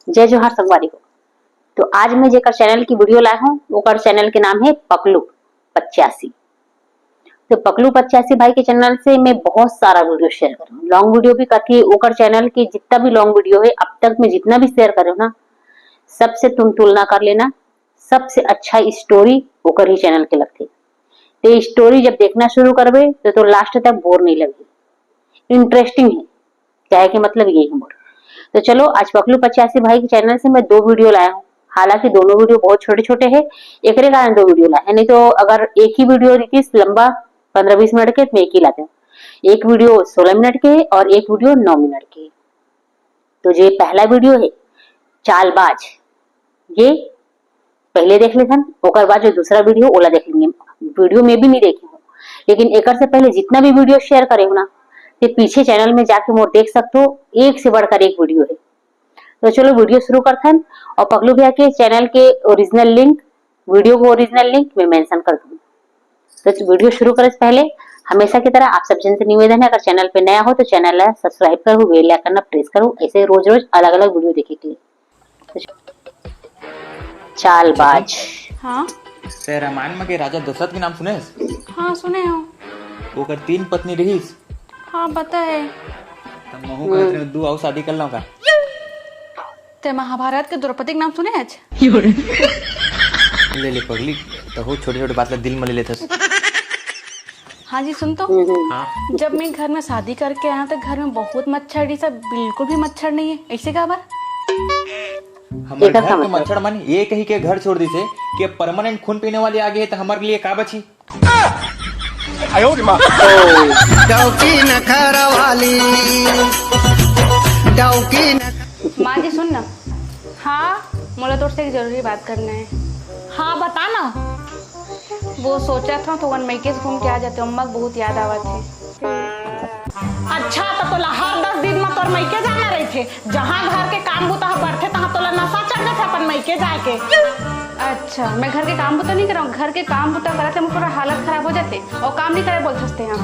जय जोहार संगवारी को। तो आज मैं जेकर चैनल की वीडियो लाया हूँ, ओकर चैनल के नाम है पकलू 85। तो पकलू 85 भाई के चैनल से मैं बहुत सारा वीडियो शेयर कर रहा हूँ, लॉन्ग वीडियो भी करती है। ओकर चैनल के जितना भी लॉन्ग वीडियो है अब तक मैं जितना भी शेयर कर ना, सबसे तुम तुलना कर लेना, सबसे अच्छा स्टोरी ओकर ही चैनल के लगती। तो स्टोरी जब देखना शुरू करबे तो लास्ट तक बोर नहीं लगेगी, इंटरेस्टिंग है। क्या है कि मतलब यही है। तो चलो आज पकलू 85 भाई के चैनल से मैं 2 वीडियो लाया हूँ। हालांकि दोनों वीडियो बहुत छोटे छोटे हैं, एक कारण 2 वीडियो लाए, नहीं तो अगर एक ही वीडियो रहती लंबा 15-20 मिनट के तो मैं एक ही लाते हूँ। एक वीडियो 16 मिनट के और एक वीडियो 9 मिनट के। तो ये पहला वीडियो है चालबाज, ये पहले देख लेते हैं। ओकर बाद जो दूसरा वीडियो ओला देख लेंगे। वीडियो में भी नहीं देखे हो, लेकिन एक से पहले जितना भी वीडियो शेयर करे हो ना, तो पीछे चैनल में जाके मोर देख सकते हो, एक से बढ़कर एक वीडियो है। तो चलो वीडियो शुरू करते हैं। और पकलू भैया के चैनल के ओरिजिनल लिंक, वीडियो को ओरिजिनल लिंक मैं मेंशन कर दूंगी। तो वीडियो शुरू करने से पहले हमेशा की तरह आप सब जन से निवेदन है, अगर चैनल पे नया हो तो चैनल सब्सक्राइब करो, बेल आइकन प्रेस करो, ऐसे रोज रोज अलग अलग वीडियो देखे के लिए। चालबाज। हाँ ते रामायण में के राजा दशरथ के नाम सुने? हाँ सुने हो। ओकर 3 पत्नी रहीस। हाँ पता है। तब महू कहत रहे 2 और शादी कर लो का। ते महाभारत के द्रौपदी के नाम सुने आज? ले पगली तो हो छोटे छोटे बात ला दिल में ले लेथस। हाँ जी सुन तो। हाँ? जब मैं घर में शादी करके आया तो घर में बहुत मच्छर, सब बिल्कुल भी मच्छर नहीं है। ऐसे का बार हमारे घर के मच्छर मन ये कही के घर छोड़ दी से कि परमानेंट खून पीने वाले आगे है तो हमारे लिए का बची? माँ जी सुन ना। हाँ मुझे तो एक जरूरी बात करना है। हाँ बता ना। वो सोचा था तो वन मैके से घूम के आ जाते, अम्मा बहुत याद आवा थे। अच्छा तो तोला हर 10 दिन में तोर मैके जाना रही थे, जहाँ घर के काम बुता बढ़ते तहाँ तोला नशा चढ़ जाते अपन मैके जाके। अच्छा मैं घर के काम बुता नहीं कर रहा हूँ, घर के काम बुता कराते मुझे पूरा हालत खराब हो जाते और काम नहीं करे बोल सकते हैं।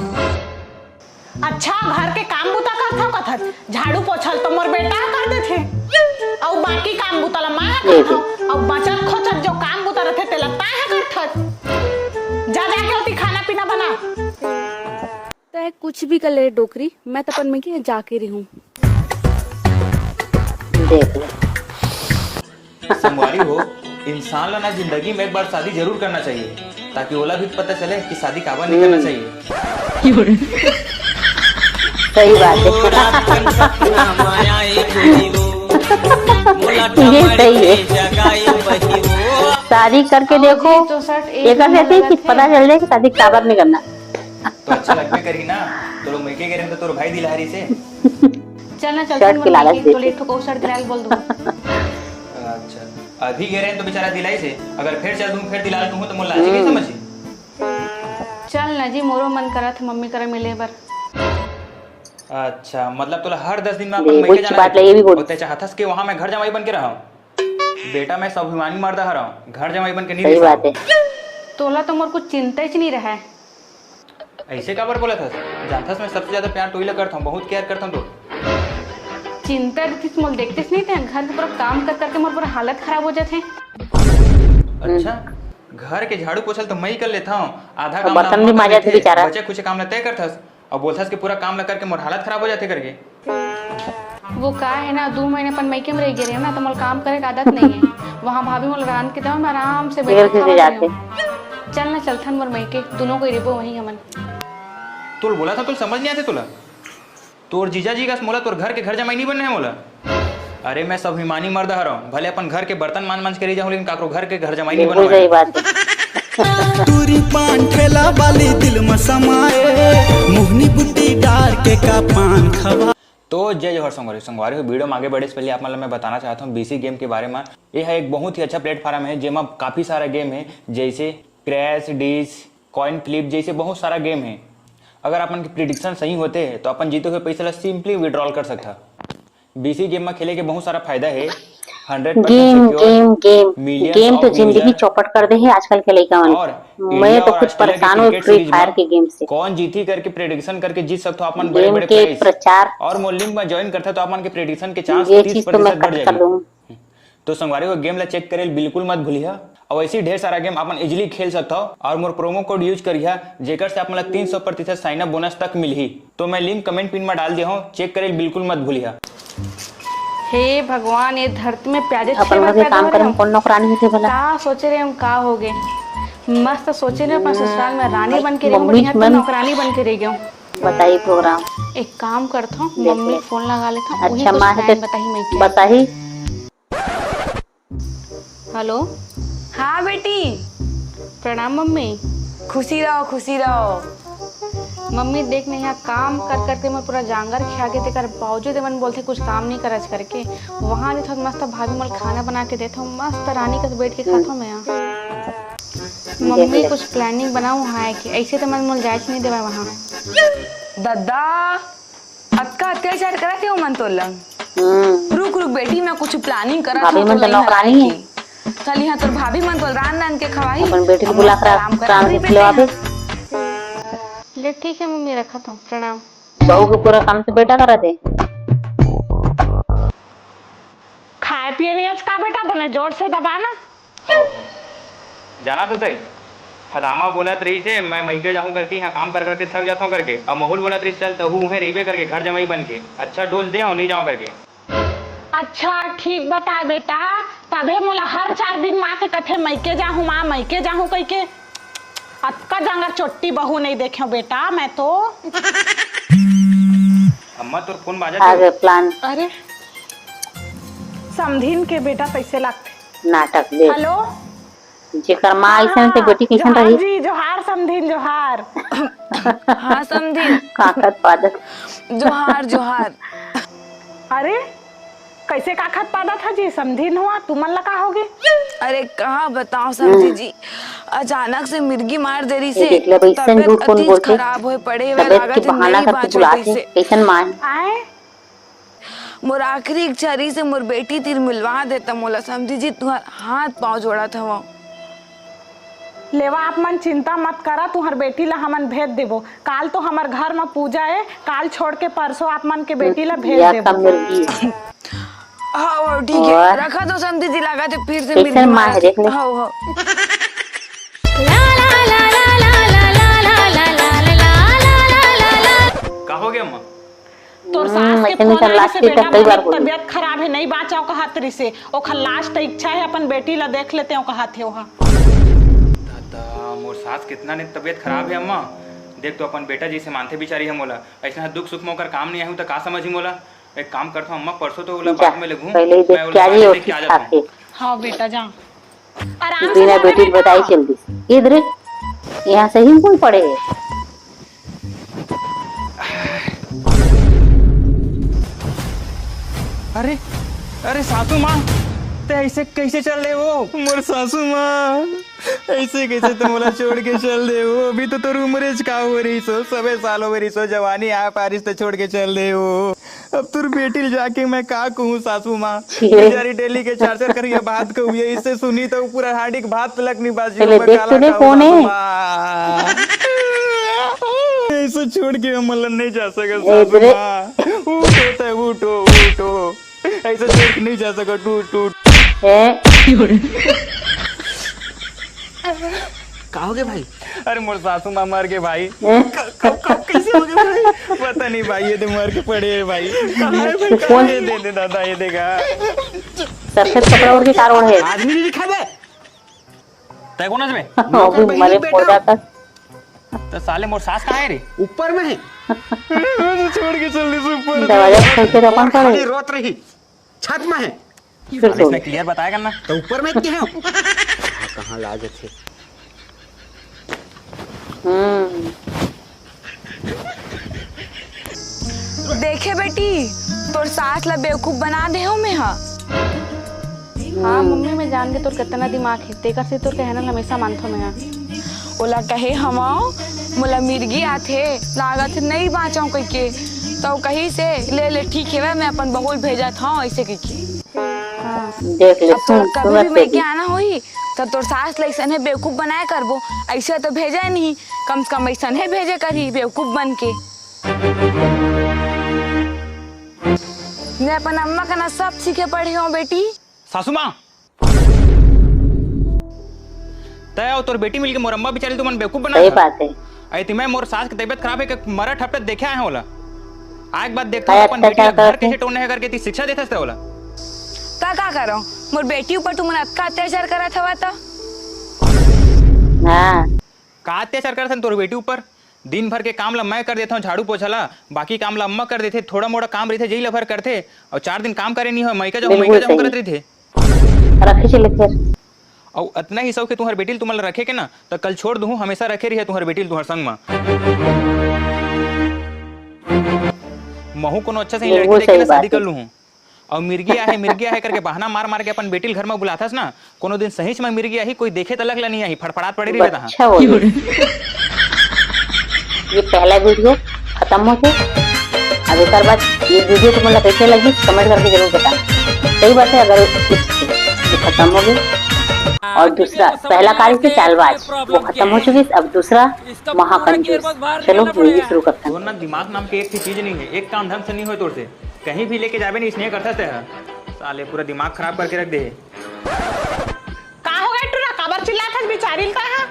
अच्छा घर के काम बुता करता कथत, झाड़ू पोछल तो मोर बेटा कर देथे, और बाकी काम बुता ला मैं करता, और बचत खोचत जो काम बुता रहते तेला ताहे करथत। जा जाके होती खाना पीना बना। तो कुछ भी कर ले डोकरी, मैं तो अपन में की जाके रही हूँ। देख ले संगवारी हो, इंसान ला ना जिंदगी में एक बार शादी जरूर करना चाहिए, ताकि ओला भी पता चले कि शादी काबा नहीं करना चाहिए। सही बात है। ये सही है। शादी करके देखो, एक ऐसे ही पता चल जाए कि शादी काबर नहीं करना। तो अच्छा लगने करी ना, तो मैके करें तो तोर भाई दिलहारी से चलना शर्ट की लालच तो ले ठोको शर्ट दिलाल बोल दूं। अच्छा अभी कह रहे हैं तो बेचारा दिलाई से, अगर फिर चल दूं फिर दिला दूं तो मोला लाजी नहीं समझी। चल ना जी मोरो मन करा था मम्मी करा मिले बर। अच्छा मतलब तोला हर 10 दिन में अपन मैके जाना है और ते चाहतस कि वहां मैं घर जमाई बन के रहा हूं। बेटा मैं स्वाभिमानी मर्द रहा हूं, घर जमाई बन के नहीं रह सकता। सही बात है। तोला तो मोर कुछ चिंता ही नहीं रहा है। ऐसे काबर बोला था? जानथस मैं सबसे ज्यादा प्यार तोइला करता हूं, बहुत केयर करता हूं। तो चिंता रहती मोल देखते नहीं थे, घर के पूरा काम कर करके मोर पूरा हालत खराब हो जाते। अच्छा घर के झाड़ू पोछल तो मैं ही कर लेता हूं, आधा काम बर्तन भी मांजत बेचारा, बचे कुछ काम तय करथस और बोलथस कि पूरा काम ला करके मोर हालत खराब हो जाते करके। वो का है ना 2 महीने अपन मैके में रह गए ना, तो मोल काम करे की आदत नहीं है। वहाँ भाभी मोल रांध के दम आराम से बैठ के जाते। चल ना चलथन मोर मैके, दोनों को रिबो वहीं हमन। तोल बोला था, तोल समझ नहीं आते तोला? तोर जीजा जी का मोला तोर घर के घर जमाई नहीं बनना है मोला। अरे मैं स्वाभिमानी मर्द रहा हूँ, भले अपन घर के बर्तन मान के रह जाऊँ, लेकिन काकरो घर के घर जमाई नहीं बनना। सही बात है। तुरी पान ठेला वाली दिल में समाए, मोहनी बुद्धि डार के का पान खवा। तो जय जोहर संगवारी हो, वीडियो में आगे बढ़े से पहले आप मतलब मैं बताना चाहता हूँ बीसी गेम के बारे में। यह एक बहुत ही अच्छा प्लेटफॉर्म है जेमा काफी सारा गेम है, जैसे क्रैश, डिश, कॉइन फ्लिप जैसे बहुत सारा गेम है। अगर अपन के प्रिडिक्शन सही होते हैं तो अपन जीते हुए पैसा सिंपली विड्रॉल कर सकता। बीसी गेम में खेले के बहुत सारा फायदा है। 100% गेम तो जिंदगी चौपट कर दे है आजकल के लड़का मन। मैं तो कुछ परेशान हूँ फ्री फायर के गेम से। कौन जीती करके प्रेडिक्शन करके जीत सकते हो अपन बड़े बड़े प्राइस। प्रचार और मोर लिंक में ज्वाइन करते तो अपन के प्रेडिक्शन के चांस 30% बढ़ जाएंगे। तो संगवारी को गेम ला चेक करे बिल्कुल मत भूलिया। और ऐसी ढेर सारा गेम अपन इजिली खेल सकता हो और मोर प्रोमो कोड यूज करिया जेकर से अपन 300% साइन अप बोनस तक मिलही। तो मैं लिंक कमेंट पिन में डाल दिया हूँ, चेक करे बिल्कुल मत भूलिया। हे भगवान, ये धरती में प्याजे अपन वैसे काम करे हम कौन नौकरानी होते भला। का सोचे रहे हम का हो गए, मस्त सोचे रहे अपन ससुराल में रानी बन के रही मम्मी बढ़िया, तो नौकरानी बन के रह गई। बताइए प्रोग्राम। एक काम करता हूँ, मम्मी फोन लगा लेता हूँ। अच्छा माँ है बताही मैं क्या। बताही। हेलो, हाँ बेटी, प्रणाम मम्मी। खुशी रहो खुशी रहो। मम्मी देख नहीं, यहाँ काम कर करके मैं पूरा जांगर खा के तेकर बावजूद मन बोलते कुछ काम नहीं करज करके। वहाँ देखो मस्त भाभी मल खाना बना के देता हूँ, मस्त रानी का बैठ के खाता हूँ मैं यहाँ। मम्मी कुछ प्लानिंग बनाऊँ है कि ऐसे तो मन मोल जायज नहीं देवा वहाँ। दादा अक्का अत्याचार करते हो मन तो लंग। रुक रुक बेटी, मैं कुछ प्लानिंग करा भाभी मन तो नौकरानी है। चल यहाँ तो भाभी मन तो रान रान के खवाई। अपन बेटी को बुला कर काम के खिलवावे। ले ठीक है मम्मी, रखा था। प्रणाम। बहू को पूरा काम तो बेटा करा दे। खाए पिए नहीं आज का बेटा, बोले जोर से दबाना। जाना तो सही हदामा बोलत रही से मैं महीके जाऊँ करके यहाँ काम कर करके थक जाता हूँ करके। अब माहौल बोलत रही चल तो है रहीबे करके घर जमाई बन के अच्छा डोज दे और नहीं जाऊँ करके। अच्छा ठीक बता बेटा, तबे मोला हर 4 दिन माँ के कथे मैके जाहूँ माँ मैके जाहूँ कह के। अक्का जंगर चोट्टी बहू नहीं देखे बेटा मैं तो। अम्मा तो फोन बाजा आगे प्लान अरे समझीन के बेटा पैसे लगते। नाटक दे। हेलो, जेकर माँ ऐसे ते बेटी कैसन जोहार रही। जी, जोहार समझीन, जोहार। हाँ समझी, काकत पादत। जोहार जोहार। अरे कैसे काखत पादा था जी, समझीन हुआ तुमन लगा होगे। अरे कहाँ बताओ समझी जी, अचानक से मिर्गी मार दे रही से देख ले भाई सन झूठ कौन बोलते। खराब हो पड़े हुए तबीयत लागत के बहाना नहीं करके बुलाते कैसन माँ है। आए मोर आखिरी इच्छा रही से मोर बेटी तीर मिलवा देता मोला समझी जी, तुम्हार हाथ पाँव जोड़ा था वो। लेवा आप मन चिंता मत करा, तुम्हार बेटी ला हमन भेज देबो। काल तो हमार घर में पूजा है, काल छोड़ के परसों आप मन के बेटी ला भेज देबो। हाँ वो ठीक है, रखा तो समझी जी, लगा तो फिर से मिर्गी माँ है देख ले। हाँ हाँ। का हो गया अम्मा? तोर सास के फोन आने से बेटा बहुत तबीयत खराब है, नहीं बाचाओ का हाथ से। ओखर लास्ट इच्छा है अपन बेटी ला देख लेते हो का हाथ है वहाँ। दादा मोर सास कितना ने तबीयत खराब है अम्मा। देख तो अपन बेटा जी से मानते बिचारी है मोला, ऐसा दुख सुख में होकर काम नहीं आऊँ तो का समझी मोला। एक काम करता हूँ अम्मा, परसों तो बात में लगूं पहले ही देख क्या जी होती खाके। हाँ बेटा जा आराम से बिना जा बेटी बताई जल्दी इधर यहाँ से ही कोई पड़े। अरे अरे सासू माँ ते ऐसे कैसे चल रहे हो? मोर सासू माँ ऐसे कैसे तुम मोला छोड़ के चल दे हो? अभी तो तोर उम्र का हो रही सो, सबे साल हो रही सो, जवानी आ पारिस तो छोड़ के चल दे हो। अब तुर बेटी जाके मैं का कहूँ सासू माँ, बेचारी डेली के 4 करिए बात कहूँ, इससे सुनी तो पूरा हांडी के भात तलक नहीं बाजी। ऐसे छोड़ के हम नहीं जा सके सासू माँ। उठो उठो उठो, ऐसे छोड़ के नहीं जा सका। टूट टूट का हो गए भाई? अरे मोर सासू माँ मर गए भाई। कब कैसे हो गए भाई? पता नहीं भाई, ये तो मर के पड़े है भाई। कहाँ है भाई? कहाँ है? दे दे दादा, ये देगा सफेद कपड़ा और के कार ओढ़ है। आदमी नहीं दिखा दे तय कोना में वो भी मरे पौधा का। तो साले मोर सास कहाँ है रे? ऊपर में है। छोड़ के चल दे ऊपर। दरवाजा खोल के अपन खाली पड़े रोत रही, छत में है फिर सो इसने क्लियर बताया करना। तो ऊपर में क्या है? कहाँ लाज थे। देखे बेटी, तोर सास ला बेवकूफ बना दे हो मैं। हाँ हाँ मम्मी, मैं जान के तोर कितना दिमाग है, तेकर से तोर कहना हमेशा मानथो मैं। ओला कहे हम मोला मिर्गी आथे लागत नहीं बाँचाऊ कह के, तो कहीं से ले ले ठीक है मैं अपन बहुल भेजा था ऐसे कह के। देख ले अब तोर सुन कभी भी मैं क्या आना होई तो तोर सास ला ऐसा बेवकूफ बनाया करबो, ऐसे तो भेजा नहीं, कम से कम ऐसा भेजे करी बेवकूफ बन के। मैं अपन अम्मा का ना सब सीखे पढ़ी हूँ बेटी, सासू माँ तय और तोर बेटी मिलके मोर अम्मा बेचारी तुमन बेवकूफ बना सही बात है। आई तुम्हें मोर सास की तबीयत खराब है कि मरा ठपटे देखे आए होला आज बात देखता काय हूं अपन बेटी अत्याचार का घर करते? कैसे टोने है करके ती शिक्षा देता था होला का करो मोर बेटी ऊपर तुमने अक्का अत्याचार करा था तो हाँ का अत्याचार करथन तोर बेटी ऊपर दिन भर के काम ला मैं कर देता हूँ झाड़ू पोछला बाकी काम ला अम्मा कर देते थोड़ा मोड़ा काम रहते जही ला भर करते और 4 दिन काम करे नहीं हो मैका जो बिल्कुल मैका जो सही। करत रही थे रखे चले फिर। और इतना ही सब के तुम्हारे बेटी तुम्हारे रखे के ना तो कल छोड़ दूँ हमेशा रखे रही है तुम्हारे बेटी तुम्हारे संग में महू कोनो अच्छा से बिल्कुल लड़की देख के सही ना शादी बात कर है। लूँ और मिर्गी आहे करके बहाना मार मार के अपन बेटी घर में बुलाथस ना कोनो दिन सही में मिर्गी आई कोई देखे तलक ला नहीं आई फड़फड़ात पड़ी रही तहाँ अच्छा बोल ये पहला वीडियो खत्म हो गया। अब एक बाद ये वीडियो तुम्हें कैसे लगी कमेंट करके जरूर बताना। सही बात है अगर ये खत्म हो गई और दूसरा पहला कार्य से चालबाज वो खत्म हो चुकी अब दूसरा महाकंजूस। चलो मूवी शुरू करते हैं। ना दिमाग नाम की एक ही चीज नहीं है एक काम ढंग से नहीं हो तोड़ से कहीं भी लेके जावे नहीं स्नेह करता है साले पूरा दिमाग खराब करके रख दे का हो गए टूरा काबर चिल्लात हस बिचारी का है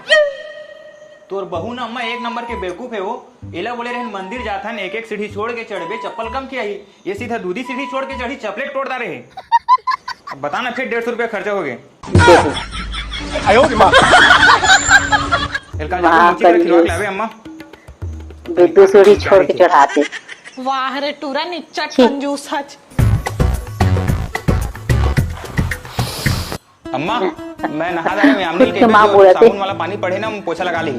तोर बहू ना अम्मा एक नंबर के बेवकूफ है वो एला बोले रहन मंदिर जाता है एक एक सीढ़ी छोड़ के चढ़बे चप्पल कम किया ही ये सीधा दूधी सीढ़ी छोड़ के चढ़ी चपलेट तोड़ता रहे अब बताना फिर 150 रुपया खर्चा हो गए अम्मा विद्युत सीढ़ी छोड़ के चढ़ाते। वाह रे टूरा निच्चट छी। कंजूस हच अम्मा मैं नहा रहा हूँ आमनी उसके माँ बोले थे। साबुन वाला पानी पड़े ना पोछा लगा ली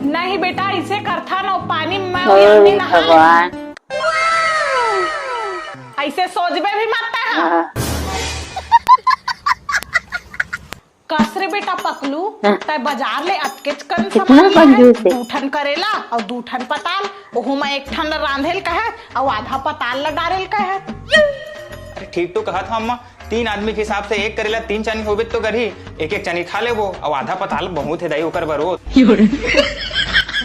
नहीं बेटा इसे करथा ना पानी में अरे भगवान ऐसे सोचबे भी मत है हाँ। कसरे बेटा पकलू तय बाजार ले अटकेच कर कितना कंजूस है। दूठन करेला और दूठन पताल ओहू में एक ठन रांधेल कहे और आधा पताल ला डारेल कहे अरे ठीक तो कहा था अम्मा 3 आदमी के हिसाब से एक करेला 3 चनी होबे तो करी एक एक चनी खा ले वो और आधा पताल बहुत है दाई ओकर बरो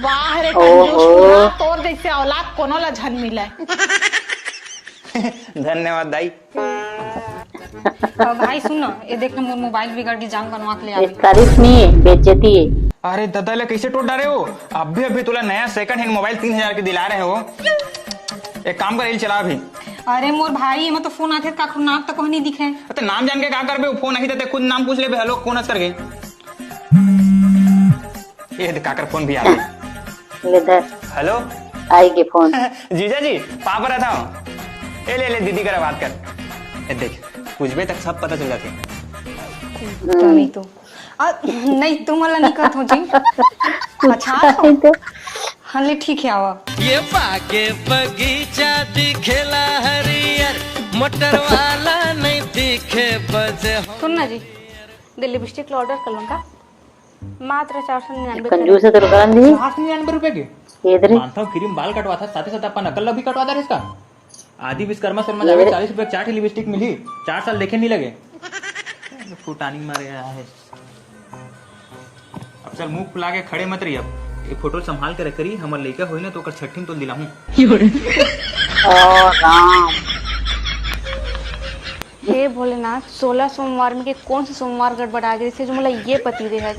वाह रे ओहो। कंजूस टूरा तोर जैसे औलाद कोनो ला झन मिले धन्यवाद दाई भाई सुन ना ये देखना मोर मोबाइल बिगड़ गई जान बनवा के ले ये तारीफ नहीं है बेइज्जती है। अरे दादा ले कैसे टोट डाले हो अभी तुला नया सेकंड हैंड मोबाइल 3000 के दिला रहे हो एक काम कर चला अभी अरे मोर भाई एमा तो फोन आथे का नाम तक नहीं दिखे तो नाम जान के क्या करबे फोन नहीं देते खुद नाम पूछ ले हेलो कौन हंस करके ये काकर फोन भी आ गया ले धर हेलो आएगी फोन। जीजा जी पापा रहा था ए ले दीदी कर बात कर ए देख पूछबे तक सब पता चल जाते नहीं तो नहीं तुम वाला नहीं कहत हो जी अच्छा तो हाँ ले ठीक है आवा ये बागे बगीचा दिखेला हरियर मोटर वाला नहीं दिखे बजे सुन ना जी दे लिपस्टिक ऑर्डर कर लूंगा मात्र 499 कंजूस है तो दुकान दी 499 रुपए के इधर मानता हूँ क्रीम बाल कटवा था साथ ही साथ अपन नकल भी कटवा था इसका आदि विश्वकर्मा शर्मा जाके 40 रुपए 4 लिपस्टिक मिली 4 साल देखे नहीं लगे फुटानी मारे है अब चल मुंह फुला के खड़े मत रही अब ये फोटो संभाल के रखरी हमर लइका होई ना तो ओकर छठीन तो दिलाहूं ओ राम हे भोलेनाथ 16 सोमवार में के कौन सा सोमवार गड़बड़ा गई थी जो मला ये पति दे है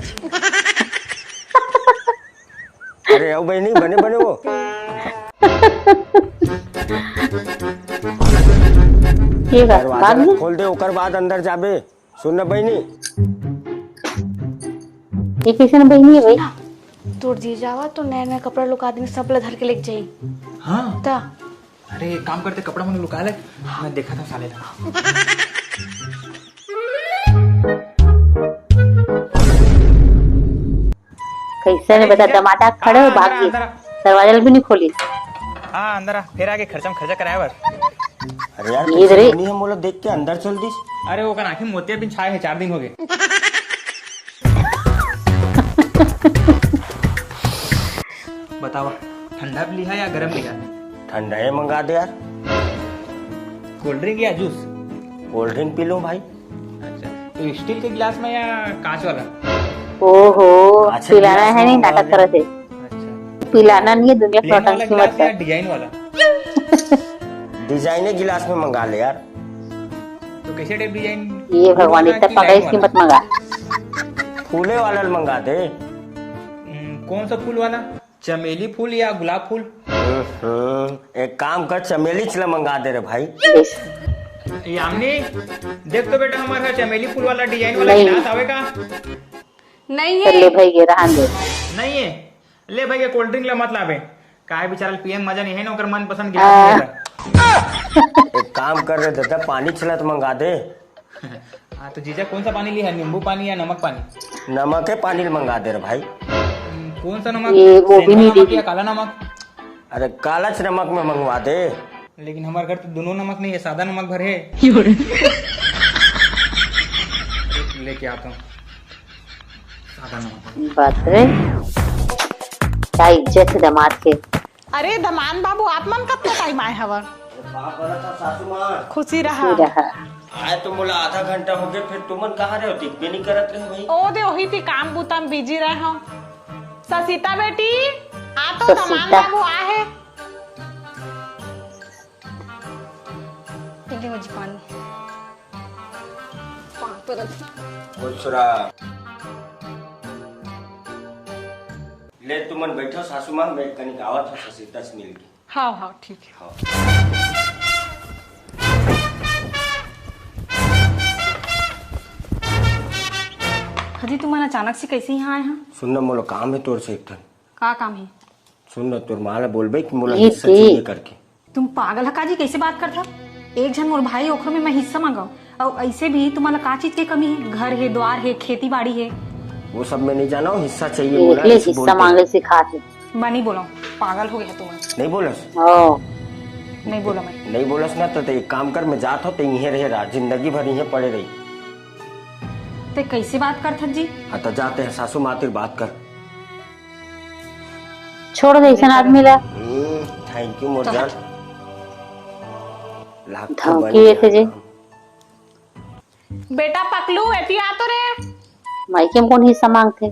अरे अब बहनी बने बने वो ठीक है बाद दरवाजा में खोल दे ओकर बाद अंदर जाबे सुन ना बहनी ये किसी ने बहनी है भाई तोड़ दी जावा तो नया नया कपड़ा लोग आदमी सब ला धर के लेके जाई हां ता अरे एक काम करते कपड़ा मैंने लुका ले मैं देखा था साले था कैसे ने बता टमाटर खड़े हो भाग गए दरवाजा भी नहीं खोली हां अंदर आ फिर आके खर्चा कराया बर अरे यार ये इधर ही। नहीं हम बोला देख के अंदर चल दिस अरे वो का आंखें मोतिया बिन छाए है 4 दिन हो गए बताओ ठंडा भी लिया या गर्म लिया ठंडा है मंगा दे यार कोल्ड ड्रिंक या juice cold drink P low भाई अच्छा तो स्टील के गिलास में या कांच वाला ओहो अच्छा, पिलाना गिलास है नहीं मंगवा नाटक दे। करे थे अच्छा पिलाना नहीं है दुनिया प्लेन वाला प्रोटन की गिलास मत या कर डिजाइन वाला डिजाइने गिलास में मंगा ले यार तो कैसे टाइप डिजाइन? ये भगवान इतना पका इसकी मत मंगा। फूले वाला मंगा दे। कौन सा फूल वाला? चमेली फूल या गुलाब फूल? एक काम कर, चमेली चला मंगा दे रे भाई। यामिनी देख तो बेटा, हमारा चमेली फूल वाला डिजाइन वाला नहीं। गिलास आवेगा? नहीं चल ले है। भाई ये रहन दे। नहीं है? ले भाई ये कोल्ड ड्रिंक ला मत लावे। काहे बेचारा पीएम मजा नहीं है ना, ओकर मन पसंद गिलास मिलेगा। एक काम कर रहे दादा, पानी चला तो मंगा दे। हाँ तो जीजा कौन सा पानी लिया? नींबू पानी या नमक पानी? नमक है पानी मंगा दे रे भाई। कौन सा नमक? ये वो भी सेंधा नहीं नमक देगी। या काला नमक? अरे कालच नमक में मंगवा दे। लेकिन हमारे घर तो दोनों नमक नहीं है, सादा नमक भर है। लेके आता हूँ सादा नमक। बात रे क्या इज्जत है दामाद के। अरे दमान बाबू आप मन कब टाइम आए हवर? सासू माँ खुशी रहा। रहा आए तो बोला आधा घंटा हो गया, फिर तुमन कहाँ रहे हो? दिखबे नहीं करत रहे भाई। ओ दे वही थी काम बूता में बिजी रहे हो। ससीता बेटी आ तो दमान ससीता। बाबू आ है। ले तुमन बैठो सासू माँ, मैं कनिक आवत हूँ ससीता से मिल के। हाँ हाँ ठीक है। हजी तुम्हारा अचानक से कैसे यहाँ आए हैं? सुन न मोला काम है तोर से एक ठन। का काम है? सुन न तोर माँ ला बोलबे कि मोला ये हिस्सा की। चाहिए करके। तुम पागल है काजी? कैसे बात करता? एक जन मोर भाई ओखर में मैं हिस्सा मांगाऊ और ऐसे भी तुम्हारा का चीज की कमी है? घर है, द्वार है, खेती बाड़ी है। वो सब मैं नहीं जाना हूँ, हिस्सा चाहिए एक बोला। ले ऐसे हिस्सा बोलते मांगे सिखाते। मैं नहीं बोला, पागल हो गया तुम। नहीं बोलस? ओ नहीं बोला मैं। नहीं बोलस ना तो एक काम कर, मैं जात हूँ तो यहीं रहे रहा, जिंदगी भर यहीं पड़े रही। ते कैसे बात करता जी? हाँ तो जाते हैं, सासू माँ तेरी बात कर। छोड़ दे ऐसा आदमी ला। थैंक यू मोर जान। लाख तो धमकी बन देते गया। जे। बेटा पकलू एती आ तो रे। माइके में कौन हिस्सा मांगते?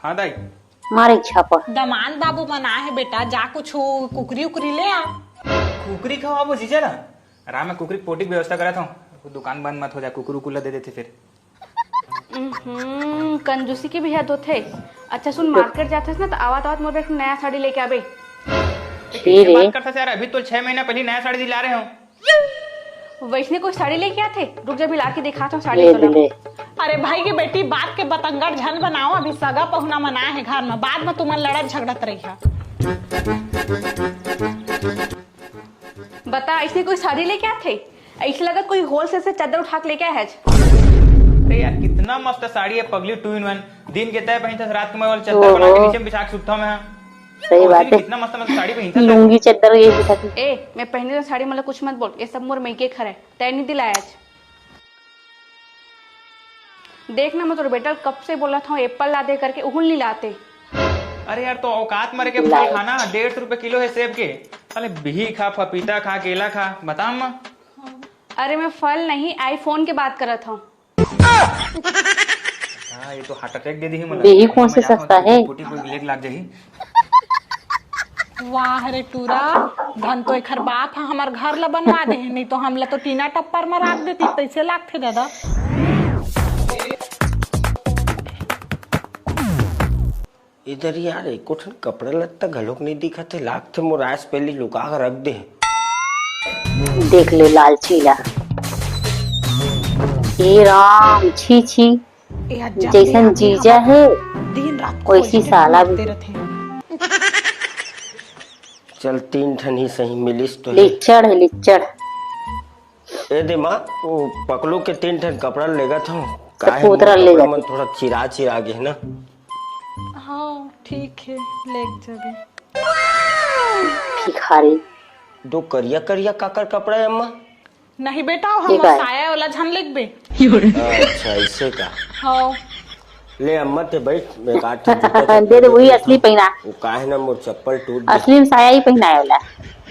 हाँ दाई। मारे इच्छा पर। दमान बाबू मना है बेटा, जा कुछ कुकरी उकरी ले आ। कुकरी खाओ वो जीजा ना। आराम में कुकरी पोटी की व्यवस्था करा था। दुकान बंद मत हो जाए, कुकुर उकुला दे देते फिर। कंजूसी की भी हद होते। अच्छा सुन, मार्केट जाते ना तो आवात आवात मोर एक नया साड़ी लेके आबे। ठीक है। बात करता से यार, अभी तो 6 महीना पहले नया साड़ी दिला रहे हो। वैष्णव कोई साड़ी लेके आते? रुक जा, भी ला के दिखाता हूँ साड़ी ले तो ले। अरे भाई की बेटी बात के बतंगड़ झन बनाओ, अभी सगा पहुना मना है घर में, बाद में तुमन लड़त झगड़त रही है। बता, ऐसे कोई साड़ी लेके आते? ऐसे लगा कोई होलसेल से चादर उठा के लेके आया है। अरे यार कितना मस्त साड़ी है पगली, 2 in 1। दिन के तय पहनता, रात को मैं वाला चादर बना के नीचे में बिछा के सुता मैं। सही बात है। कितना मस्त मस्त साड़ी पहनता। लुंगी चद्दर ये दिखाती। ए मैं पहने तो साड़ी मतलब कुछ मत बोल, ये सब मोर मैके खरा है, तय नहीं दिलाया आज। देखना मैं तो बेटा कब से बोला था एप्पल ला दे करके, उहुल नहीं लाते। अरे यार तो औकात मरे के फल खाना, 150 रुपए किलो है सेब के। अरे बिही खा, पपीता खा, केला खा, बता अम्मा। अरे मैं फल नहीं आईफोन की बात कर रहा था। हाँ ये तो हार्ट अटैक दे दी है। बिही कौन से सस्ता है? पोटी कोई लेग लाग जाही। वाह रे टूरा, धन तो एक बाप है, हमार घर ला बनवा दे, नहीं तो हम ला तो टीना टप्पर में रख देती, पैसे लागते दादा। इधर यार एक ठन कपड़ा लत्ता घलोक नहीं दिखा थे, लाख थे मोराइस पहले लुका कर रख दे। देख ले लालचीला। ए राम, छी छी। जैसन जीजा है दिन रात वैसी साला भी। चल 3 ठन ही सही मिलिस तो है। लिच्चड़ है लिच्चड़। ए दे माँ, वो पकलू के 3 ठन कपड़ा लेगा था, पूतरा ले मन थोड़ा चिरा चिरा गया ना। हाँ ठीक है, लेग जगे। भिखारी। 2 करिया करिया काकर कपड़ा है अम्मा? नहीं बेटा, हम ठीक है। साया वाला झन लिख बे। अच्छा ऐसे का। हाँ ले अम्मा ते बैठ, मैं काट जूता दे दे, वही असली पहना। वो काहे ना मोर चप्पल टूट गया। असली में साया ही पहनाए वाला।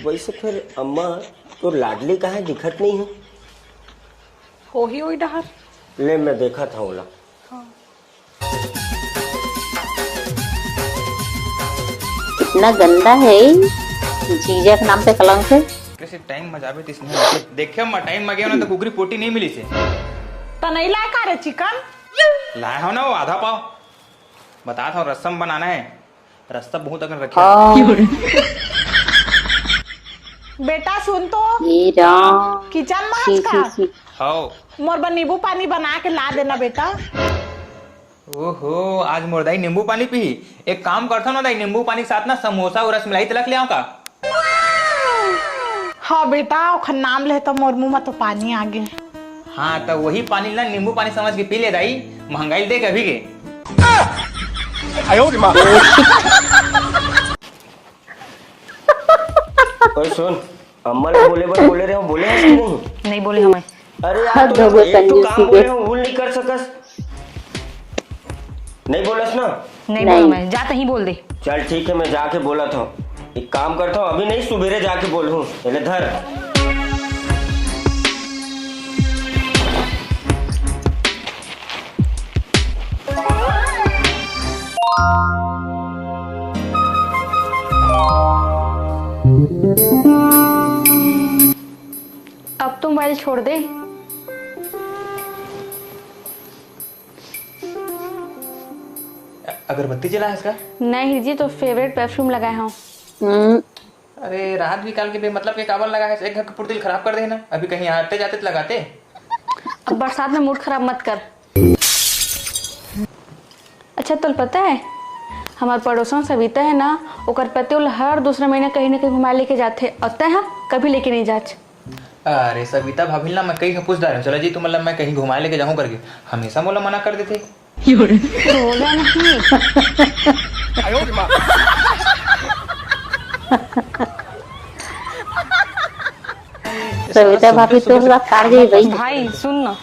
वैसे फिर अम्मा तो लाडली काहे दिखत नहीं है? हो ही वही डहर। ले मैं देखा था ओला। इतना गंदा है जीजा के नाम पे कलंक है। एकरे से टाइम मजाबे तिसने देखे म टाइम मगे ना तो कुकरी पोटी नहीं मिली से तो नहीं लाए का रे चिकन? लाए हो ना वो आधा पाव बता था रसम बनाना है रास्ता बहुत अगर रखे हाँ बेटा सुन तो ये राम किचन में सी आज का सी सी हाओ मोर बा नींबू पानी बना के ला देना बेटा। ओहो आज मोर दाई नींबू पानी पी एक काम करता ना दाई नींबू पानी के साथ ना समोसा और रसमलाई तलक ले आऊं का हाँ बेटा ओखर नाम ले तो मोर मुंह में तो पानी आ गए। हाँ तो वही पानी ना नींबू पानी समझ के पी ले दाई महंगाई देख अभी के ओए सुन अम्मा ने बोले रहे हो बोले हैं कि नहीं? नहीं बोले हमें। अरे यार हद तो हो गई एक तो कंजूसी काम के। बोले हो भूल नहीं कर सकस नहीं बोलस ना। नहीं नहीं। बोला मैं जाते ही बोल दे। चल ठीक है मैं जाके बोला था एक काम करता हूँ अभी नहीं सुबेरे जाके बोलूँ पहले धर अब तुम मोबाइल छोड़ दे। अगरबत्ती जला है इसका नहीं जी तो फेवरेट परफ्यूम लगाए हूँ। अरे रात भी काल के बेमतलब के काबर लगा है एक घर का पुर्तिल खराब कर देना अभी कहीं आते जाते तो लगाते। अब बरसात में मूड खराब मत कर। अच्छा तो पता है हमारे पड़ोसन सविता है ना ओकर पति हर दूसरे महीने कहीं ना कहीं घुमाए लेके जाते अतः है कभी लेके नहीं जाच। अरे सविता भाभी ना मैं कहीं पूछ रहा हूँ चलो जी तुम मतलब मैं कहीं घुमाए लेके जाऊँ करके हमेशा मोला मना कर देते। बोला नहीं। सविता भाभी तो कार गई भाई भाई सुन ना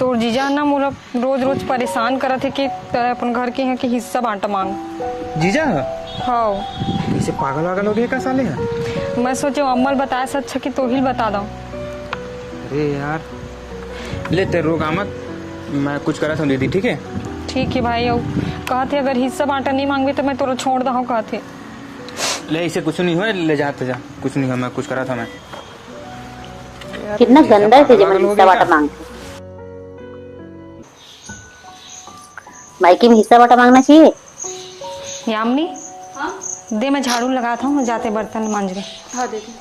तो जीजा ना मोला रोज रोज परेशान करत है कि तेरा अपन घर के यहाँ के हिस्सा बांटा मांग। जीजा हाँ इसे पागल वागल हो गया क्या साले हैं? मैं सोचे अम्मल बताया से अच्छा कि तो ही बता दो। अरे यार ले तेरे रोगा मत मैं कुछ करा था दीदी ठीक है। ठीक है भाई और कहते अगर हिस्सा बांटा नहीं मांगे तो मैं तोरा छोड़ दो कहते। ले इसे कुछ नहीं हुआ ले जाते जा कुछ नहीं हुआ मैं कुछ करा था मैं। कितना गंदा थे जब हिस्सा बांटा मांगते। मायके में हिस्सा बांटा मांगना चाहिए। यामिनी दे मैं झाड़ू लगाता हूँ जाते बर्तन मांज रहे। हाँ दीदी।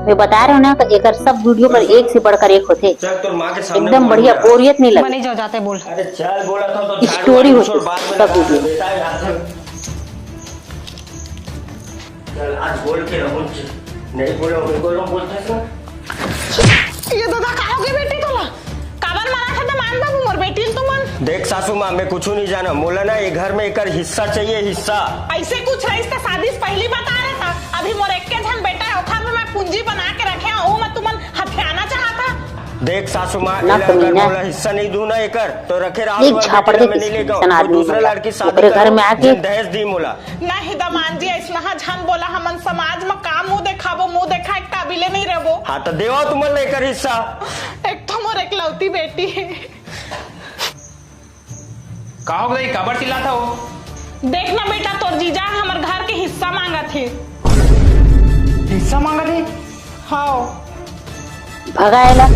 मैं बता रहे हो ना कि एक सब वीडियो पर एक से बढ़कर एक होते चल तो माँ के सामने एकदम बोल बढ़िया दिया। बोरियत नहीं मैं लगी। नहीं जाओ जाते बोल। अरे चल बोला था तो झाड़ू स्टोरी वाली होती छोड़, बाद में सब लगा वीडियो। बेटा यार चल आज बोल के रहूं नहीं बोलो मेरे को बोलते ना ये दादा का हो गई बेटी तोला काबर मारा था तो मान बाबू मोर बेटी तो मन देख सासू माँ मैं कुछ नहीं जाना मोला ना ये घर में एक हिस्सा चाहिए हिस्सा। ऐसे कुछ रही तो शादी से पहले बता रहा था अभी मोर एक के झन बेटा है ओखर में मैं पूंजी बना के रखे हूं मैं तुमन हथियाना चाहता। देख सासू माँ ना अगर कमीना। मोला हिस्सा नहीं दूं ना एकर तो रखे रहा एक झापड़ दे मैं नहीं ले किसी आदमी दूसरे मोला। लड़की शादी ओकरे घर में आके दहेज दी मोला। नहीं दमान जी ऐसा झन बोला हमन समाज में काम मुंह देखाबो मुंह देखा एक काबिले नहीं रहबो। हाँ तो देवा तुमन लेकर हिस्सा। एक तो मोर एक लौती बेटी है। कहा हो गई काबर चिल्ला था वो देखना बेटा तोर जीजा हमार घर के हिस्सा मांगा थे। हिस्सा मांगा थे। हाँ भगाएला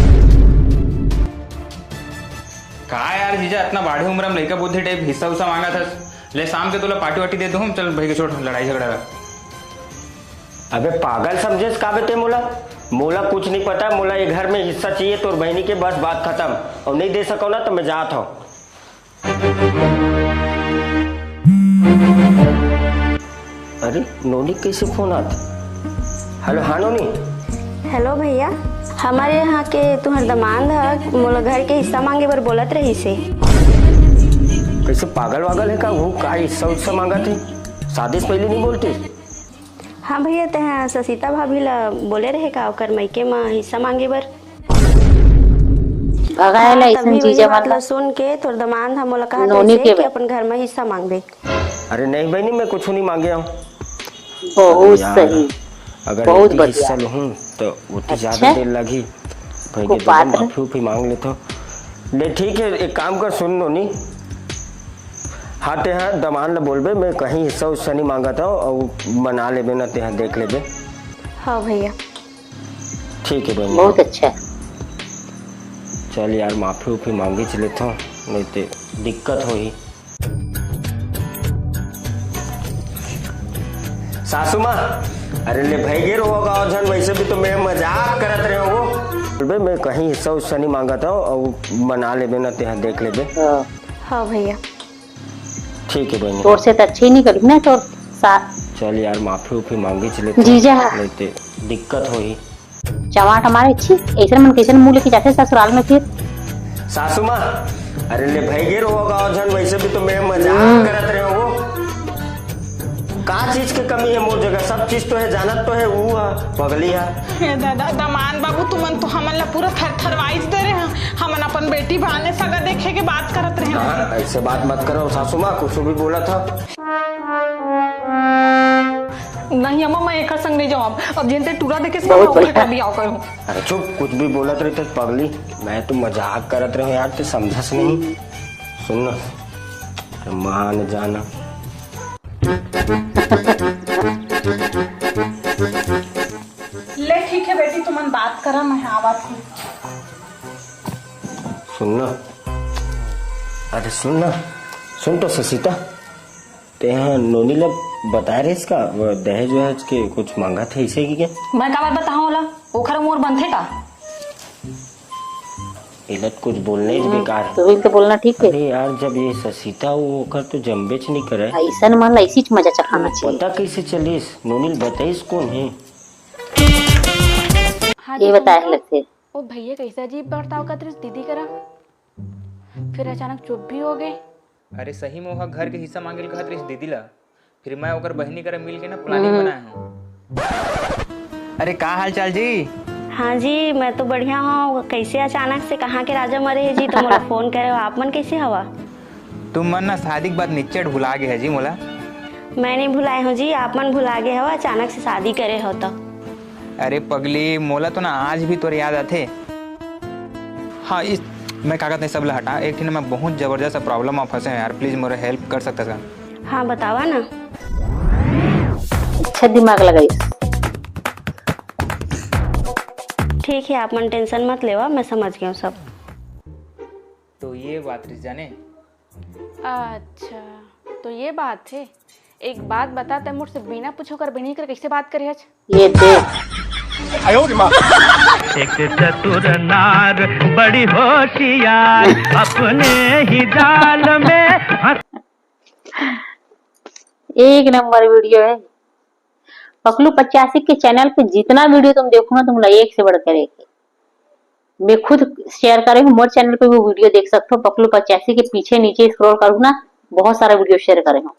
कहा यार जीजा इतना बाढ़ी उम्र में लड़का बुद्धि टाइप हिस्सा उस्सा मांगा था ले शाम के तोला पार्टी वाटी दे दो हम चल भाई के छोड़ लड़ाई झगड़ा रहा। अबे पागल समझे का बेटे मोला मोला कुछ नहीं पता मोला ये घर में हिस्सा चाहिए तो बहनी के बस बात खत्म और नहीं दे सको ना तो मैं जाता हूँ। अरे नोनी कैसे फोन आता। हेलो हाँ नोनी। हेलो भैया हमारे यहाँ के तुम्हार दमाद है मोला घर के हिस्सा मांगे बर बोलत रही से। कैसे पागल वागल है का वो का हिस्सा उत्सा मांगा थे शादी से पहले नहीं बोलती। हाँ भैया तह ससीता भाभी ला बोले रहे का ओकर मायके में हिस्सा मांगे बर। भगाएला ऐसा तभी चीज वही बात मतलब ला सुन के तोर दमाद हम मोला कहा नोनी के कि अपन घर में हिस्सा मांग दे। अरे नहीं बहनी मैं कुछ नहीं मांगे हूँ। बहुत यार, सही अगर बहुत इतनी बढ़िया। हिस्सा लूँ तो उतनी ज्यादा अच्छा। देर लगी भाई को के बात माफी उफी मांग ले तो ले ठीक है एक काम कर सुन नोनी हाँ ते हाँ दमान ल बोलबे, मैं कहीं हिस्सा उस्सा नहीं मांगत हूँ और बना लेबे ना ते हाँ देख लेबे। हाँ भैया। ठीक है बहन। बहुत अच्छा है। चल यार माफी उफी मांगी चले तो नहीं ते दिक्कत हो ही। सासू माँ, अरे ले भाई गिर होगा और जन वैसे भी तो मैं मजाक करत रहे हो वो। मैं कहीं हिस्सा उस्सा नहीं मांगता हूँ और बना लेबे ना ते हाँ देख लेबे। हाँ भैया। ठीक है बहन। तोर से तो अच्छे ही नहीं करूँ ना तो चल यार माफी उफी मांगी चले जीजा नहीं ते दिक्कत हो ही। चमाट हमारे अच्छी ऐसे मन कैसे मुंह लेके जाते ससुराल में फिर। सासू माँ, अरे ले भाई गिर होगा और जन वैसे भी तो मैं मजाक करत रहे हो वो। का चीज की कमी है मोर जगह, सब चीज तो है, जानत तो है वो पगली है। हे दादा दमान बाबू तुमन तो हमन ला पूरा थरथरवाइज दे रहे हैं। हमन अपन बेटी भाने सगा देखे के बात करत रहे हैं। ऐसे बात मत करो सासू माँ, कुछ भी बोला था। नहीं अम्मा मैं एक संग नहीं जाऊँ अब जिनते टूरा देखे भी आओ करूँ। अरे चुप, कुछ भी बोलत रही थे पगली, मैं तो मजाक करत रहे यार, तो समझस नहीं। सुन ना मान जाना। ले ठीक है बेटी तुमन बात करा, मैं आवाज हूँ। सुनना, अरे सुनना, सुन तो ससीता, ते यहाँ नोनी लोग बता रहे इसका दहेज वहेज के कुछ मांगा थे इसे की क्या? मैं का बात बताऊँ वाला ओखर मोर बनथे का इलत कुछ बोलने ही बेकार। तो भी तो बोलना ठीक है। अरे यार जब ये ससीता वो ओखर तो जम्बेच नहीं करे। ऐसा न मान ऐसी मजा चखाना चाहिए। पता कैसे चलिस नोनील बताइस कौन है? हाँ ये बताए लगते ओ भैया कैसा अजीब बर्ताव का तेरे दीदी करा, फिर अचानक चुप भी हो गए। अरे सही में वहाँ घर के हिस्सा मांगे कहत रही दीदी ला, फिर मैं ओकर बहनी करे मिल के ना प्लानिंग बनाया हूँ। अरे का हाल चाल जी? हाँ जी मैं तो बढ़िया हूँ। कैसे अचानक से कहाँ के राजा मरे है जी, तो मोला फोन करे हो। आप मन कैसे हवा? तुम मन ना शादी के बाद निच्चट भुला गए है जी मोला। मैं नहीं भुलाए हूँ जी, आप मन भुला गए हो अचानक से शादी करे हो तो। अरे पगली मोला तो ना आज भी तोर याद आते। हाँ इस मैं कागज नहीं सब ला हटा, एक दिन मैं बहुत जबरदस्त प्रॉब्लम में फंसे यार, प्लीज मेरा हेल्प कर सकता था? हाँ बतावा ना। अच्छा दिमाग लगाई। ठीक है आप मन टेंशन मत लेवा, मैं समझ गया हूँ सब। तो ये बात जाने। अच्छा तो ये बात है। एक बात बता, ते मुझसे बिना पूछो कर बिना कर कैसे बात करे? ये देख एक चतुर नार बड़ी होशियार अपने ही जाल में। एक नंबर वीडियो है। पकलू 85 के चैनल पे जितना वीडियो तुम देखो ना, तुम एक से बढ़कर एक। मैं खुद शेयर कर रही हूँ, मोर चैनल पे भी वीडियो देख सकते हो। पकलू 85 के पीछे नीचे स्क्रॉल करूँ ना, बहुत सारा वीडियो शेयर कर रही हूँ,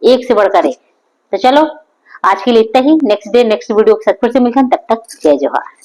एक से बढ़कर एक। तो चलो आज के लिए इतना ही। नेक्स्ट डे नेक्स्ट वीडियो के साथ फिर से मिलते हैं, तब तक जय जोहार।